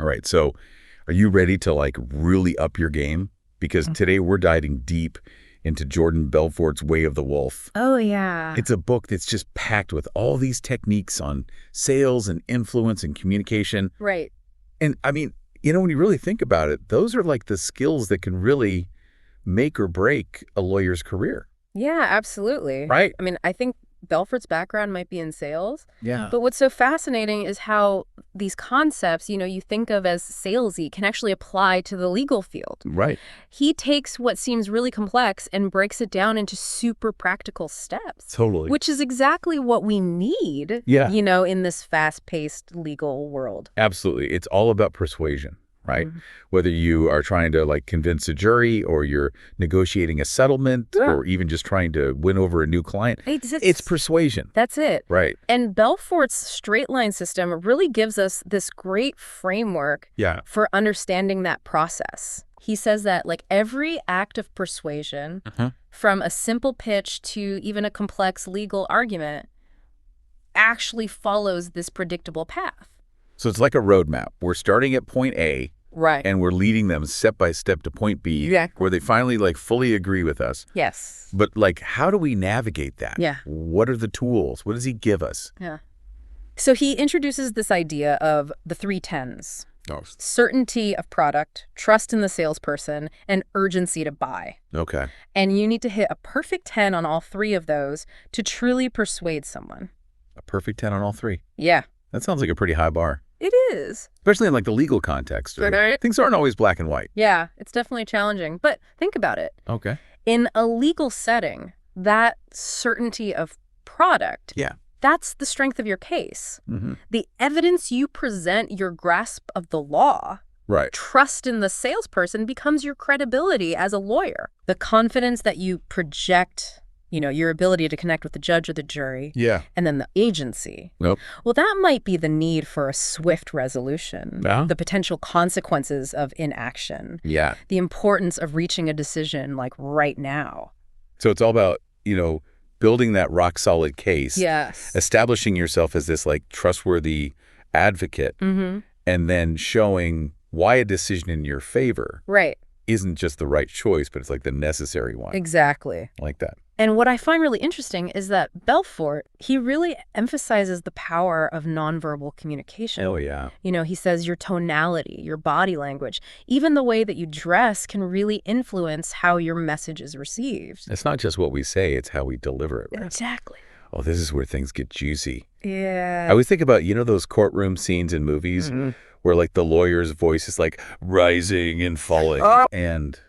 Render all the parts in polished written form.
All right, so are you ready to like really up your game? Because today we're diving deep into Jordan Belfort's Way of the Wolf. Oh, yeah. It's a book that's just packed with all these techniques on sales and influence and communication. Right. And I mean, when you really think about it, those are like the skills that can really make or break a lawyer's career. Yeah, absolutely. Right. I mean, I think Belfort's background might be in sales. Yeah. But what's so fascinating is how these concepts, you think of as salesy can actually apply to the legal field. Right. He takes what seems really complex and breaks it down into super practical steps. Totally. Which is exactly what we need, in this fast-paced legal world. Absolutely. It's all about persuasion. Right? Mm-hmm. Whether you are trying to like convince a jury or you're negotiating a settlement or even just trying to win over a new client, it's persuasion. That's it. Right. And Belfort's straight line system really gives us this great framework for understanding that process. He says that like every act of persuasion, from a simple pitch to even a complex legal argument, actually follows this predictable path. So it's like a roadmap. We're starting at point A, right, and we're leading them step by step to point B, where they finally like fully agree with us. Yes. But like, how do we navigate that? Yeah. What are the tools? What does he give us? Yeah. So he introduces this idea of the 3 10s. Oh. Certainty of product, trust in the salesperson, and urgency to buy. Okay. And you need to hit a perfect 10 on all 3 of those to truly persuade someone. A perfect 10 on all 3? Yeah. That sounds like a pretty high bar. It is. Especially in like the legal context. Right? Things aren't always black and white. Yeah, it's definitely challenging. But think about it. Okay. In a legal setting, that certainty of product, that's the strength of your case. Mm-hmm. The evidence you present, your grasp of the law, trust in the salesperson becomes your credibility as a lawyer. The confidence that you project, your ability to connect with the judge or the jury. Yeah. And then the agency. Well, that might be the need for a swift resolution. Yeah. The potential consequences of inaction. Yeah. The importance of reaching a decision like right now. So it's all about, building that rock solid case. Yes. Establishing yourself as this like trustworthy advocate. Mm-hmm. And then showing why a decision in your favor. Right. Isn't just the right choice, but it's like the necessary one. Exactly. I like that. And what I find really interesting is that Belfort, he really emphasizes the power of nonverbal communication. Oh, yeah. He says your tonality, your body language, even the way that you dress can really influence how your message is received. It's not just what we say, it's how we deliver it, right? Exactly. Oh, this is where things get juicy. Yeah. I always think about, those courtroom scenes in movies where like the lawyer's voice is like rising and falling and,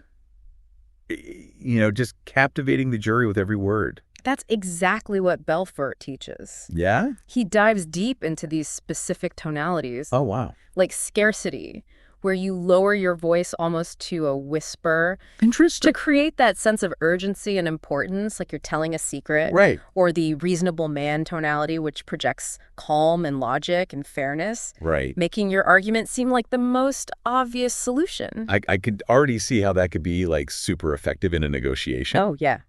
just captivating the jury with every word. That's exactly what Belfort teaches. Yeah? He dives deep into these specific tonalities. Oh, wow. Like scarcity, where you lower your voice almost to a whisper. Interesting. To create that sense of urgency and importance, like you're telling a secret. Right. Or the reasonable man tonality, which projects calm and logic and fairness. Right. Making your argument seem like the most obvious solution. I could already see how that could be like super effective in a negotiation. Oh, yeah.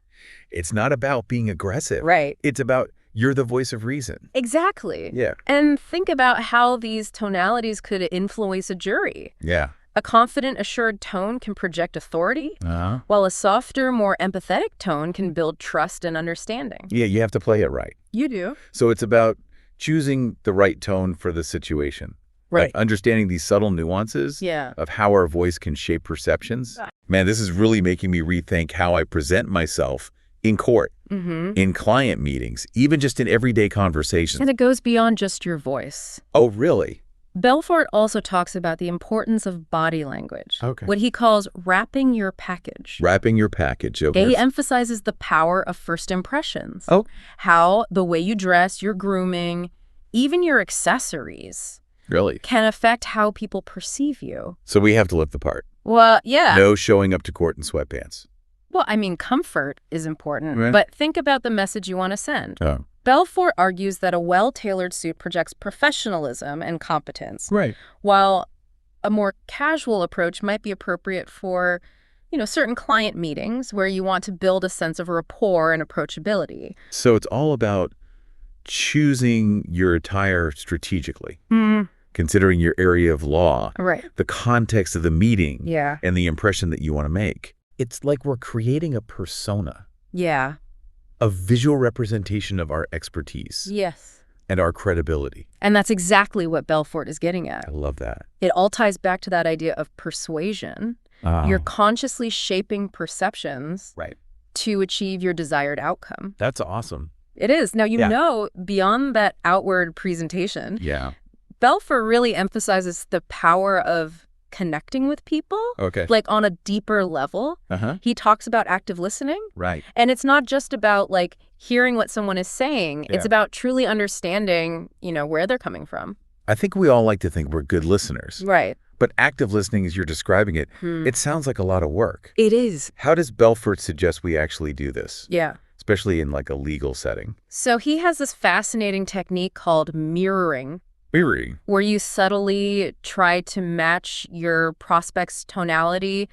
It's not about being aggressive. Right. It's about you're the voice of reason. Exactly. Yeah. And think about how these tonalities could influence a jury. Yeah. A confident, assured tone can project authority, while a softer, more empathetic tone can build trust and understanding. Yeah, you have to play it right. You do. So it's about choosing the right tone for the situation. Right. Understanding these subtle nuances of how our voice can shape perceptions. Man, this is really making me rethink how I present myself in court, in client meetings, even just in everyday conversations. And it goes beyond just your voice. Oh, really? Belfort also talks about the importance of body language, what he calls wrapping your package. Wrapping your package. Okay. He emphasizes the power of first impressions. How the way you dress, your grooming, even your accessories can affect how people perceive you. So we have to live the part. Well, yeah. No showing up to court in sweatpants. Well, I mean, comfort is important, but think about the message you want to send. Belfort argues that a well-tailored suit projects professionalism and competence, while a more casual approach might be appropriate for, certain client meetings where you want to build a sense of rapport and approachability. So it's all about choosing your attire strategically. considering your area of law, right, the context of the meeting, yeah, and the impression that you want to make. It's like we're creating a persona, yeah, a visual representation of our expertise yes. and our credibility. And that's exactly what Belfort is getting at. I love that. It all ties back to that idea of persuasion. You're consciously shaping perceptions to achieve your desired outcome. That's awesome. It is. Now, you know, beyond that outward presentation, Belfort really emphasizes the power of connecting with people, like on a deeper level. He talks about active listening. Right. And it's not just about like hearing what someone is saying. It's about truly understanding, you know, where they're coming from. I think we all like to think we're good listeners. Right. But active listening, as you're describing it, it sounds like a lot of work. It is. How does Belfort suggest we actually do this? Yeah. Especially in like a legal setting. So he has this fascinating technique called mirroring. Mirroring? Where you subtly try to match your prospect's tonality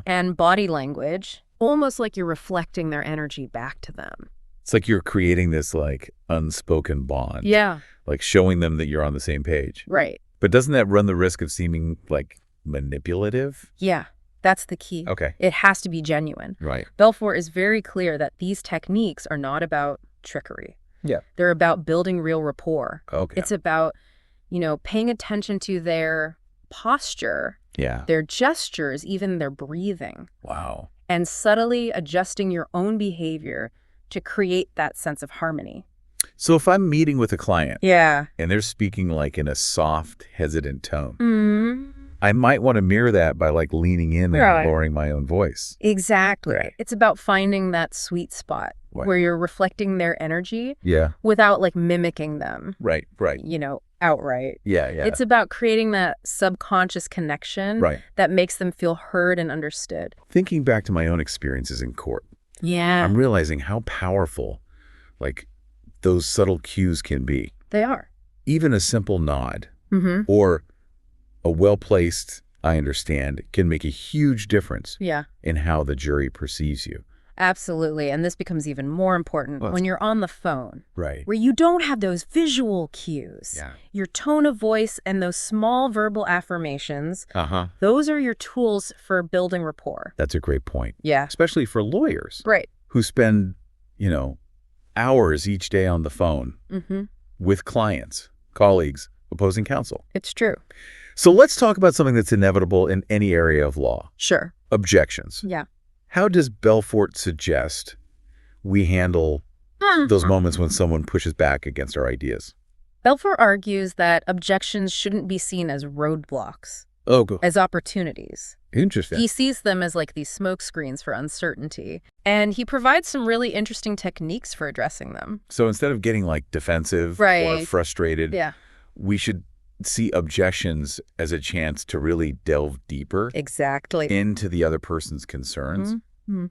and body language, almost like you're reflecting their energy back to them. It's like you're creating this like unspoken bond. Yeah. Like showing them that you're on the same page. Right. But doesn't that run the risk of seeming like manipulative? Yeah, that's the key. Okay. It has to be genuine. Right. Belfort is very clear that these techniques are not about trickery. Yeah. They're about building real rapport. Okay. It's about, you know, paying attention to their posture, their gestures, even their breathing. Wow. And subtly adjusting your own behavior to create that sense of harmony. So if I'm meeting with a client and they're speaking like in a soft, hesitant tone, I might want to mirror that by like leaning in and lowering my own voice. Exactly. Right. It's about finding that sweet spot where you're reflecting their energy without like mimicking them. Right. You know, outright. Yeah. It's about creating that subconscious connection that makes them feel heard and understood. Thinking back to my own experiences in court, I'm realizing how powerful like those subtle cues can be. They are. Even a simple nod or a well-placed, I understand, can make a huge difference in how the jury perceives you. Absolutely. And this becomes even more important when you're on the phone, right, where you don't have those visual cues. Your tone of voice and those small verbal affirmations, those are your tools for building rapport. That's a great point. Yeah. Especially for lawyers who spend, you know, hours each day on the phone with clients, colleagues, opposing counsel. It's true. So let's talk about something that's inevitable in any area of law. Sure. Objections. Yeah. How does Belfort suggest we handle those moments when someone pushes back against our ideas? Belfort argues that objections shouldn't be seen as roadblocks, as opportunities. Interesting. He sees them as like these smoke screens for uncertainty. And he provides some really interesting techniques for addressing them. So instead of getting like defensive or frustrated, we should see objections as a chance to really delve deeper into the other person's concerns,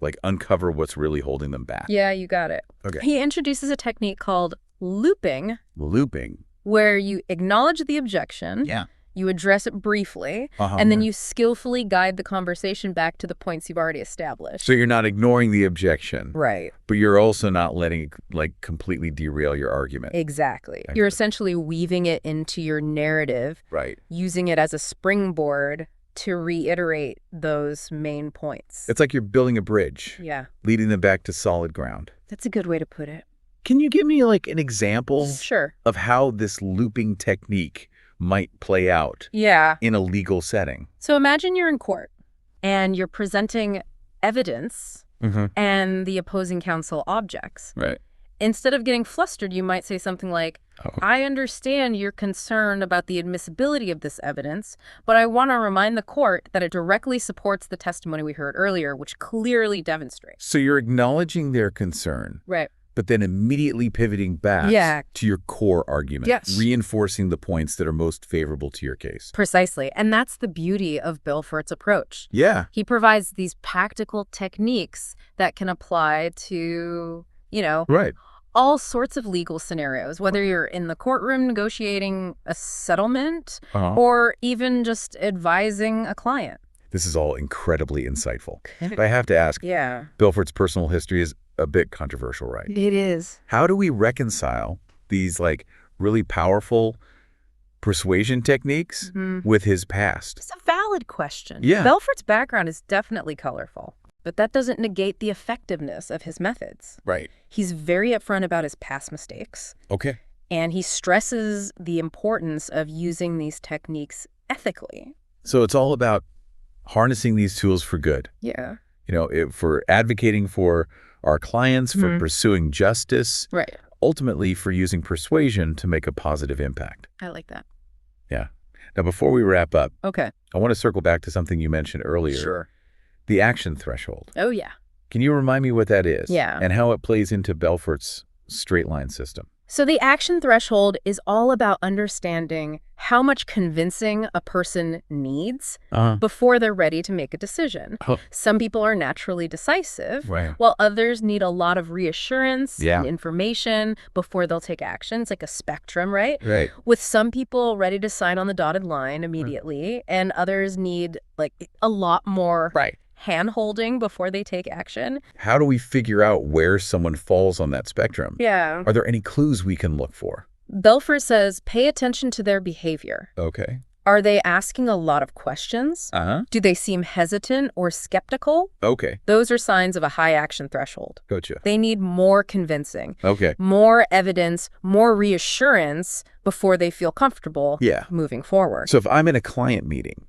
like uncover what's really holding them back. Yeah, you got it. Okay. He introduces a technique called looping. Looping. Where you acknowledge the objection. You address it briefly, and then you skillfully guide the conversation back to the points you've already established. So you're not ignoring the objection. Right. But you're also not letting it like completely derail your argument. Exactly. You're essentially weaving it into your narrative, using it as a springboard to reiterate those main points. It's like you're building a bridge, leading them back to solid ground. That's a good way to put it. Can you give me like an example Sure. of how this looping technique might play out in a legal setting? So imagine you're in court and you're presenting evidence and the opposing counsel objects. Right. Instead of getting flustered, you might say something like, I understand you're concerned about the admissibility of this evidence, but I want to remind the court that it directly supports the testimony we heard earlier, which clearly demonstrates. So you're acknowledging their concern. Right. But then immediately pivoting back to your core argument, reinforcing the points that are most favorable to your case. Precisely. And that's the beauty of Belfort's approach. Yeah. He provides these practical techniques that can apply to, you know, all sorts of legal scenarios, whether you're in the courtroom negotiating a settlement or even just advising a client. This is all incredibly insightful. But I have to ask, Belfort's personal history is a bit controversial, right? It is. How do we reconcile these like really powerful persuasion techniques with his past? It's a valid question. Yeah. Belfort's background is definitely colorful, but that doesn't negate the effectiveness of his methods. Right. He's very upfront about his past mistakes. Okay. And he stresses the importance of using these techniques ethically. So it's all about harnessing these tools for good. Yeah. For advocating for our clients, for pursuing justice. Right. Ultimately, for using persuasion to make a positive impact. I like that. Yeah. Now, before we wrap up, okay, I want to circle back to something you mentioned earlier. Sure. The action threshold. Oh, yeah. Can you remind me what that is? Yeah. And how it plays into Belfort's straight line system? So the action threshold is all about understanding how much convincing a person needs before they're ready to make a decision. Some people are naturally decisive, while others need a lot of reassurance and information before they'll take action. It's like a spectrum, right? Right. With some people ready to sign on the dotted line immediately, and others need like a lot more hand-holding before they take action. How do we figure out where someone falls on that spectrum? Yeah. Are there any clues we can look for? Belfort says pay attention to their behavior. Okay. Are they asking a lot of questions? Do they seem hesitant or skeptical? Okay. Those are signs of a high action threshold. Gotcha. They need more convincing. Okay. More evidence, more reassurance before they feel comfortable moving forward. So if I'm in a client meeting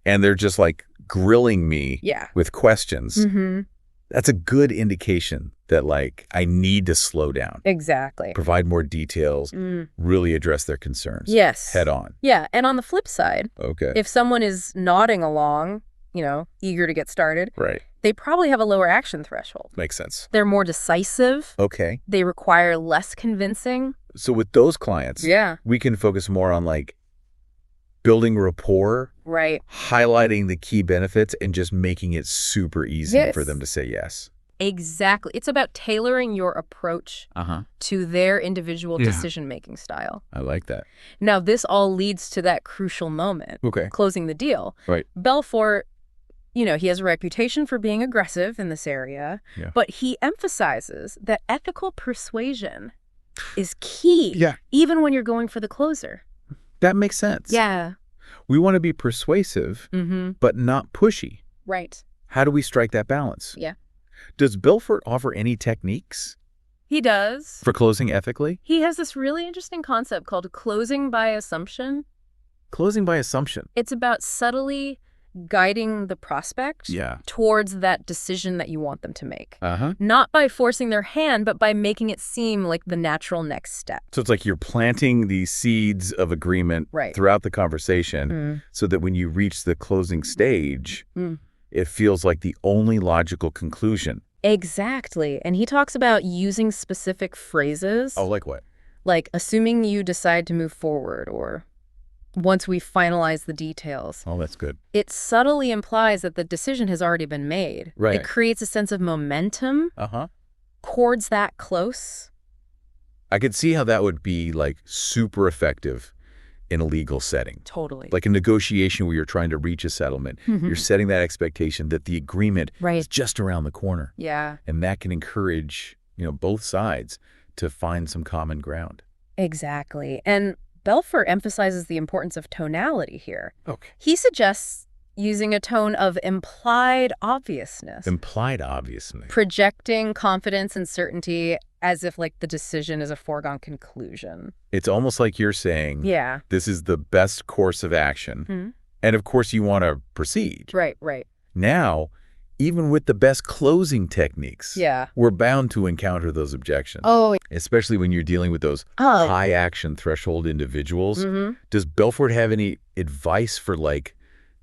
and they're just like grilling me with questions, that's a good indication that like I need to slow down. Exactly. Provide more details, really address their concerns. Yes. Head on. Yeah. And on the flip side, okay, if someone is nodding along, eager to get started, they probably have a lower action threshold. Makes sense. They're more decisive. Okay. They require less convincing. So with those clients, we can focus more on like building rapport, highlighting the key benefits, and just making it super easy for them to say yes. Exactly. It's about tailoring your approach to their individual decision-making style. I like that. Now, this all leads to that crucial moment, closing the deal. Right. Belfort, he has a reputation for being aggressive in this area, but he emphasizes that ethical persuasion is key, even when you're going for the closer. That makes sense. Yeah. We want to be persuasive, but not pushy. Right. How do we strike that balance? Yeah. Does Belfort offer any techniques? He does. For closing ethically? He has this really interesting concept called closing by assumption. Closing by assumption. It's about subtly guiding the prospect towards that decision that you want them to make. Not by forcing their hand, but by making it seem like the natural next step. So it's like you're planting these seeds of agreement throughout the conversation so that when you reach the closing stage, it feels like the only logical conclusion. Exactly. And he talks about using specific phrases. Oh, like what? Like, assuming you decide to move forward, or once we finalize the details. Oh, that's good. It subtly implies that the decision has already been made. Right. It creates a sense of momentum towards that close. I could see how that would be like super effective in a legal setting. Totally. Like a negotiation where you're trying to reach a settlement. You're setting that expectation that the agreement is just around the corner. Yeah. And that can encourage, both sides to find some common ground. Exactly. And Belfort emphasizes the importance of tonality here. Okay. He suggests using a tone of implied obviousness. Implied obviousness. Projecting confidence and certainty as if like the decision is a foregone conclusion. It's almost like you're saying, this is the best course of action. And of course you want to proceed. Right. Now, even with the best closing techniques, we're bound to encounter those objections. Oh, especially when you're dealing with those high action threshold individuals. Does Belfort have any advice for like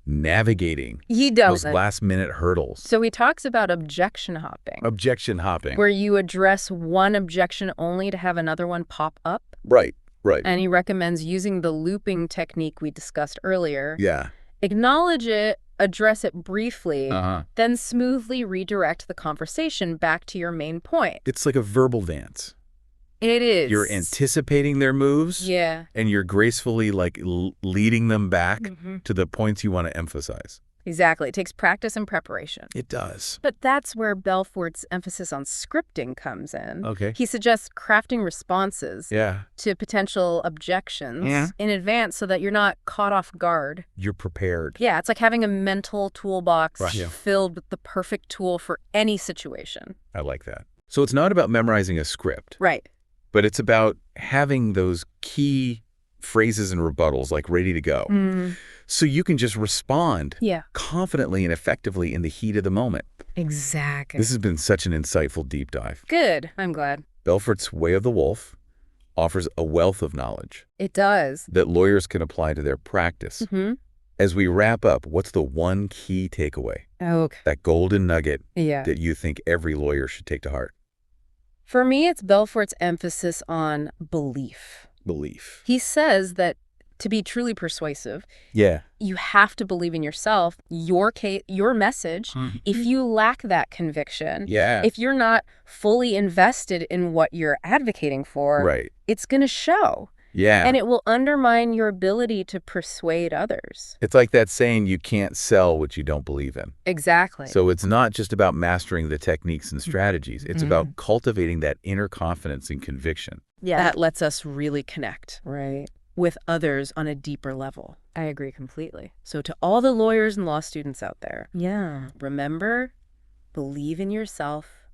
navigating those last minute hurdles? So he talks about objection hopping. Objection hopping. Where you address one objection only to have another one pop up. Right. And he recommends using the looping technique we discussed earlier. Yeah. Acknowledge it, address it briefly, then smoothly redirect the conversation back to your main point. It's like a verbal dance. It is. You're anticipating their moves. Yeah. And you're gracefully like leading them back to the points you want to emphasize. Exactly. It takes practice and preparation. It does. But that's where Belfort's emphasis on scripting comes in. Okay. He suggests crafting responses to potential objections in advance so that you're not caught off guard. You're prepared. Yeah, it's like having a mental toolbox filled with the perfect tool for any situation. I like that. So it's not about memorizing a script. Right. But it's about having those key phrases and rebuttals like ready to go. So you can just respond confidently and effectively in the heat of the moment. Exactly. This has been such an insightful deep dive. Good. I'm glad. Belfort's Way of the Wolf offers a wealth of knowledge. It does. That lawyers can apply to their practice. As we wrap up, what's the one key takeaway? Okay. That golden nugget that you think every lawyer should take to heart? For me, it's Belfort's emphasis on belief. Belief. He says that to be truly persuasive, you have to believe in yourself, your case, your message. If you lack that conviction, if you're not fully invested in what you're advocating for, it's going to show. And it will undermine your ability to persuade others. It's like that saying, you can't sell what you don't believe in. Exactly. So it's not just about mastering the techniques and strategies. It's about cultivating that inner confidence and conviction. That lets us really connect with others on a deeper level. I agree completely. So to all the lawyers and law students out there, remember, believe in yourself,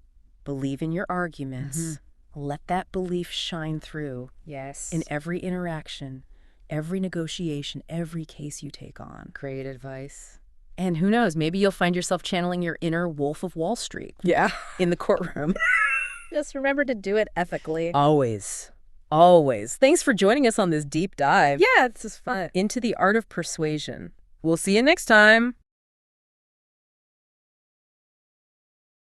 believe in your arguments. Let that belief shine through in every interaction, every negotiation, every case you take on. Great advice. And who knows, maybe you'll find yourself channeling your inner Wolf of Wall Street in the courtroom. Just remember to do it ethically. Always. Always. Thanks for joining us on this deep dive. Yeah, this is fun. Into the art of persuasion. We'll see you next time.